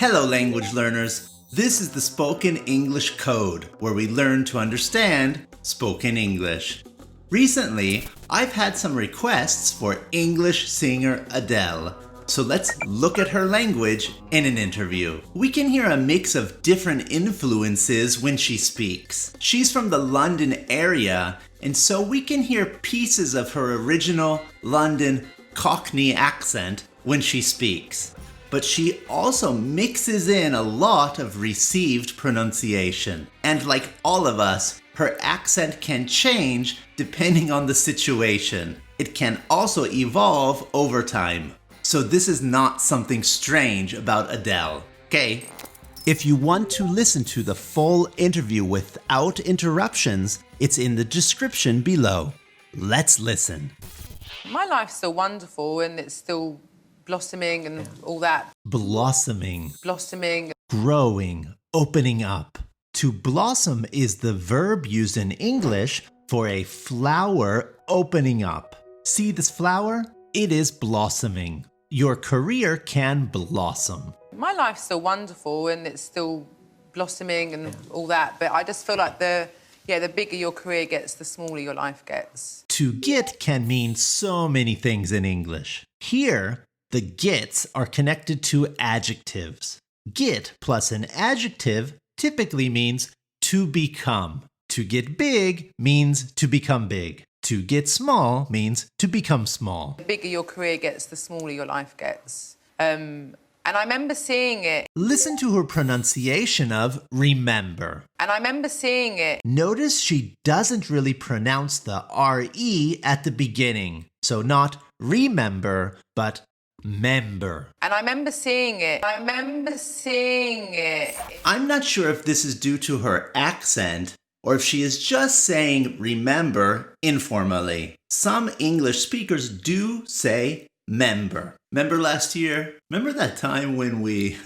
Hello language learners, this is the Spoken English Code, where we learn to understand spoken English. Recently, I've had some requests for English singer Adele, so let's look at her language in an interview. We can hear a mix of different influences when she speaks. She's from the London area, and so we can hear pieces of her original London Cockney accent when she speaks. But she also mixes in a lot of received pronunciation. And like all of us, her accent can change depending on the situation. It can also evolve over time. So this is not something strange about Adele, okay? If you want to listen to the full interview without interruptions, it's in the description below. Let's listen. My life's still wonderful and it's still blossoming and all that. Blossoming. Blossoming. Growing. Opening up. To blossom is the verb used in English for a flower opening up. See this flower? It is blossoming. Your career can blossom. My life's still wonderful and it's still blossoming and all that, but I just feel like the bigger your career gets, the smaller your life gets. To get can mean so many things in English. Here, the gets are connected to adjectives. Get plus an adjective typically means to become. To get big means to become big. To get small means to become small. The bigger your career gets, the smaller your life gets. And I remember seeing it. Listen to her pronunciation of remember. And I remember seeing it. Notice she doesn't really pronounce the R-E at the beginning. So not remember, but member. And I remember seeing it. I'm not sure if this is due to her accent or if she is just saying remember informally. Some English speakers do say member. Remember last year? Remember that time when we...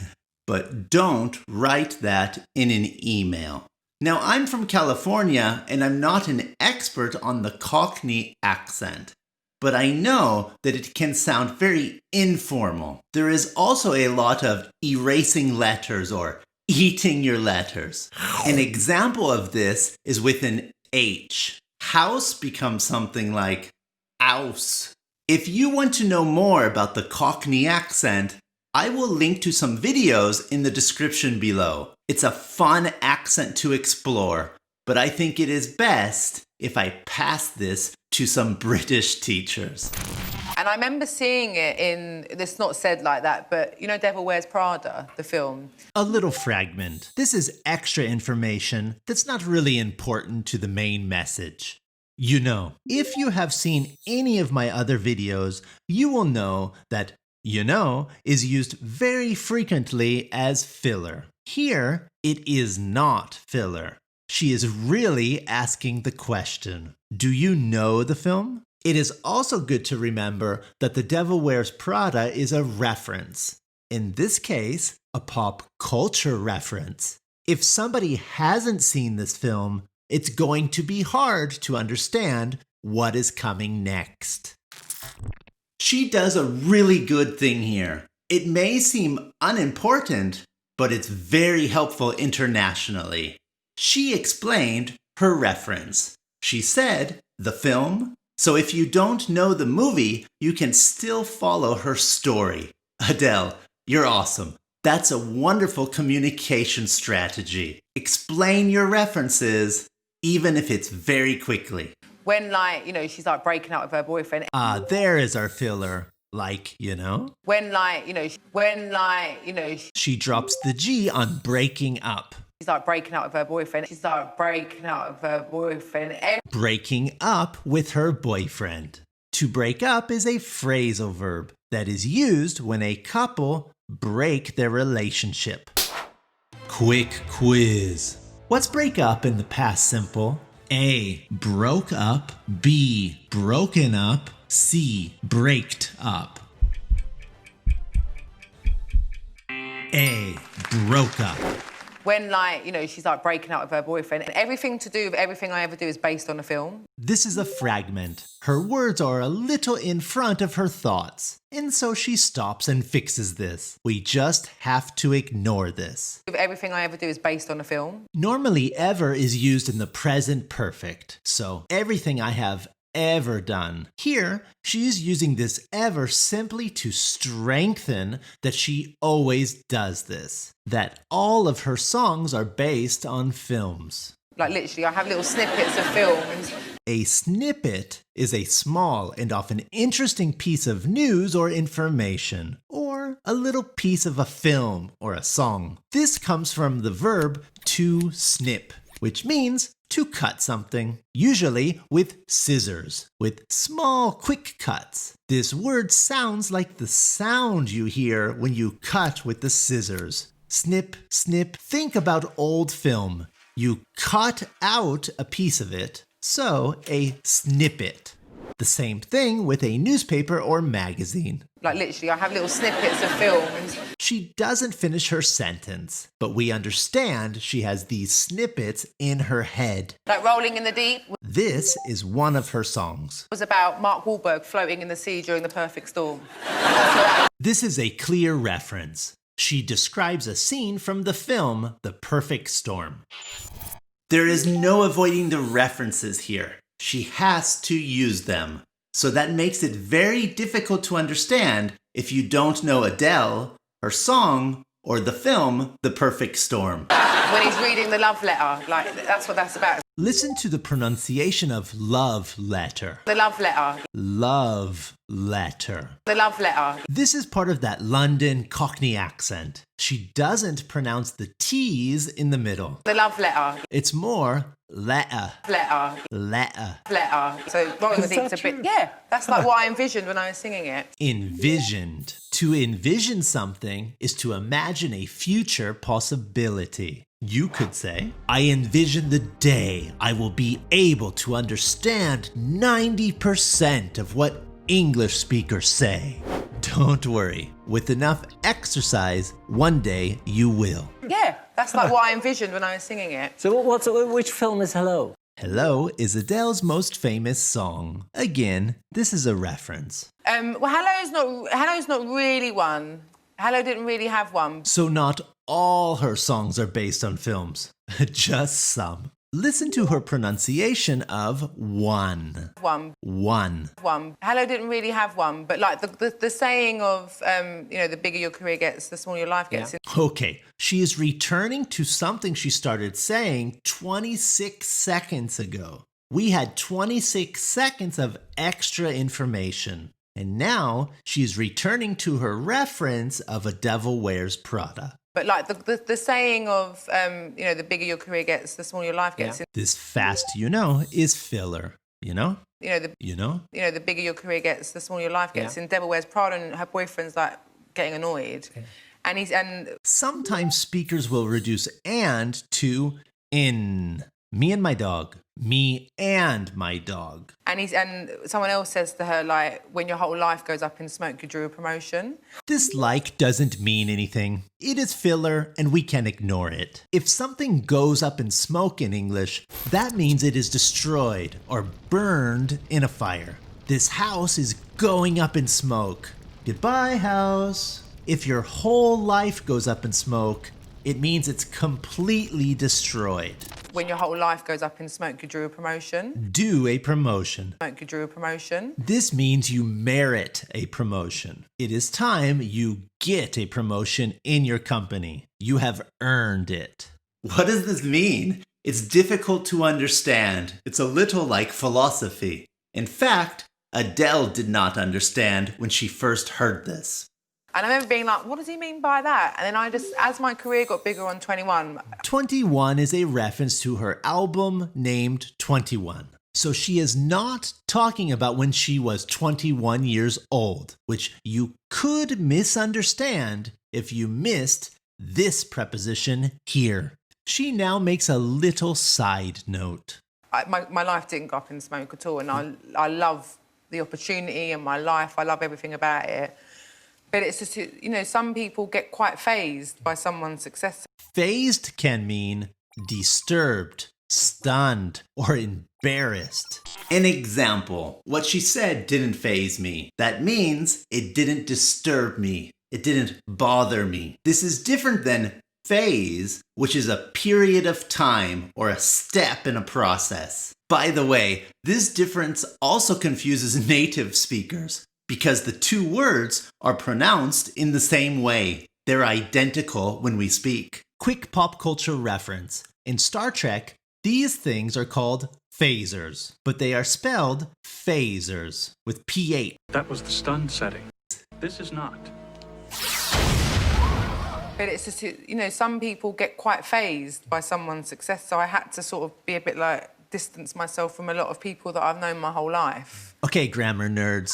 But don't write that in an email. Now, I'm from California and I'm not an expert on the Cockney accent, but I know that it can sound very informal. There is also a lot of erasing letters or eating your letters. An example of this is with an H. House becomes something like ouse. If you want to know more about the Cockney accent, I will link to some videos in the description below. It's a fun accent to explore, but I think it is best if I pass this to some British teachers. And I remember seeing it in, it's not said like that, but you know Devil Wears Prada, the film? A little fragment. This is extra information that's not really important to the main message. You know, if you have seen any of my other videos, you will know that you know is used very frequently as filler. Here, it is not filler. She is really asking the question, do you know the film? It is also good to remember that The Devil Wears Prada is a reference. In this case, a pop culture reference. If somebody hasn't seen this film, it's going to be hard to understand what is coming next. She does a really good thing here. It may seem unimportant, but it's very helpful internationally. She explained her reference. She said, the film. So if you don't know the movie, you can still follow her story. Adele, you're awesome. That's a wonderful communication strategy. Explain your references, even if it's very quickly. When, like, you know, she's like breaking up with her boyfriend. There is our filler. Like, you know? When, like, you know, she drops the G on breaking up. She's like breaking up with her boyfriend. Breaking up with her boyfriend. To break up is a phrasal verb that is used when a couple break their relationship. Quick quiz. What's break up in the past simple? A. Broke up. B. Broken up. C. Braked up. A. Broke up. When, like, you know, she's, like, breaking up with her boyfriend. Everything to do with everything I ever do is based on a film. This is a fragment. Her words are a little in front of her thoughts, and so she stops and fixes this. We just have to ignore this. Everything I ever do is based on a film. Normally, ever is used in the present perfect, so everything I have ever done. Here, she is using this ever simply to strengthen that she always does this, that all of her songs are based on films. Like, literally, I have little snippets of films. A snippet is a small and often interesting piece of news or information, or a little piece of a film or a song. This comes from the verb to snip, which means to cut something, usually with scissors, with small, quick cuts. This word sounds like the sound you hear when you cut with the scissors. Snip, snip. Think about old film. You cut out a piece of it, so a snippet. The same thing with a newspaper or magazine. Like, literally, I have little snippets of films. She doesn't finish her sentence, but we understand she has these snippets in her head. Like, Rolling in the Deep This is one of her songs. was about Mark Wahlberg floating in the sea during the perfect storm. This is a clear reference. She describes a scene from the film The Perfect Storm. There is no avoiding the references here. She has to use them. So that makes it very difficult to understand if you don't know Adele, her song, or the film The Perfect Storm. When he's reading the love letter, like, that's what that's about. Listen to the pronunciation of love letter. The love letter. Love letter. The love letter. This is part of that London Cockney accent. She doesn't pronounce the T's in the middle. The love letter. It's more letter. Letter. Letter. Letter. So Rolling in the Deep's a bit... Yeah, that's like what I envisioned when I was singing it. Envisioned. To envision something is to imagine a future possibility. You could say, I envision the day I will be able to understand 90% of what English speakers say. Don't worry, with enough exercise, one day you will. Yeah, that's like what I envisioned when I was singing it. So which film is Hello? Hello is Adele's most famous song. Again, this is a reference. Well, Hello's not really one. Hello didn't really have one. So not all her songs are based on films, just some. Listen to her pronunciation of one. One. Hello didn't really have one, but like the saying of, you know, the bigger your career gets, the smaller your life gets. Yeah. Okay, she is returning to something she started saying 26 seconds ago. We had 26 seconds of extra information. And now she's returning to her reference of A Devil Wears Prada. But like the saying of, you know, the bigger your career gets, the smaller your life gets. Yeah. This fast you know is filler, you know? You know, the bigger your career gets, the smaller your life gets. Yeah. In Devil Wears Prada, and her boyfriend's like getting annoyed. Yeah. And Sometimes speakers will reduce and to in. Me and my dog. Me and my dog. And someone else says to her, like, when your whole life goes up in smoke, you drew a promotion. This like doesn't mean anything. It is filler and we can ignore it. If something goes up in smoke in English, that means it is destroyed or burned in a fire. This house is going up in smoke. Goodbye, house. If your whole life goes up in smoke, it means it's completely destroyed. When your whole life goes up in smoke, you drew a promotion. Do a promotion. Smoke, you drew a promotion. This means you merit a promotion. It is time you get a promotion in your company. You have earned it. What does this mean? It's difficult to understand. It's a little like philosophy. In fact, Adele did not understand when she first heard this. And I remember being like, what does he mean by that? And then I just, as my career got bigger on 21... 21 is a reference to her album named 21. So she is not talking about when she was 21 years old, which you could misunderstand if you missed this preposition here. She now makes a little side note. My life didn't go up in smoke at all, and I love the opportunity and my life. I love everything about it. But it's just, you know, some people get quite phased by someone's success. Phased can mean disturbed, stunned, or embarrassed. An example. What she said didn't faze me. That means it didn't disturb me. It didn't bother me. This is different than phase, which is a period of time or a step in a process. By the way, this difference also confuses native speakers because the two words are pronounced in the same way. They're identical when we speak. Quick pop culture reference. In Star Trek, these things are called phasers, but they are spelled phasers with PH. That was the stun setting. This is not. But it's just, you know, some people get quite fazed by someone's success, so I had to sort of be a bit like, distance myself from a lot of people that I've known my whole life. Okay, grammar nerds.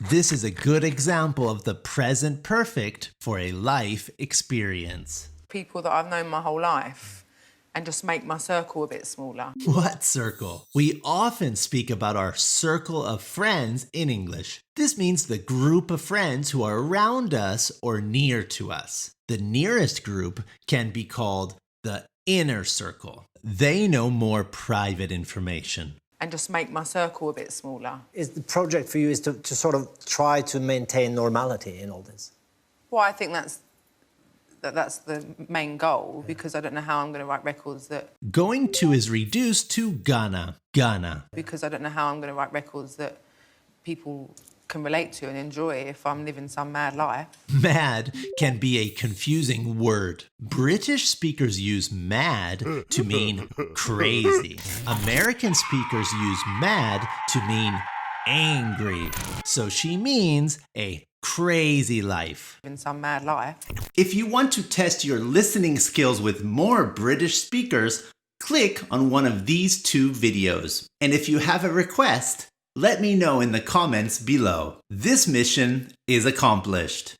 This is a good example of the present perfect for a life experience. People that I've known my whole life, and just make my circle a bit smaller. What circle? We often speak about our circle of friends in English. This means the group of friends who are around us or near to us. The nearest group can be called the inner circle. They know more private information. And just make my circle a bit smaller. Is the project for you is to sort of try to maintain normality in all this? Well, I think that's the main goal, because I don't know how I'm going to write records that... Going to is reduced to gonna. Because I don't know how I'm going to write records that people can relate to and enjoy if I'm living some mad life. Mad can be a confusing word. British speakers use mad to mean crazy. American speakers use mad to mean angry. So she means a crazy life. In some mad life. If you want to test your listening skills with more British speakers, click on one of these two videos. And if you have a request, let me know in the comments below. This mission is accomplished.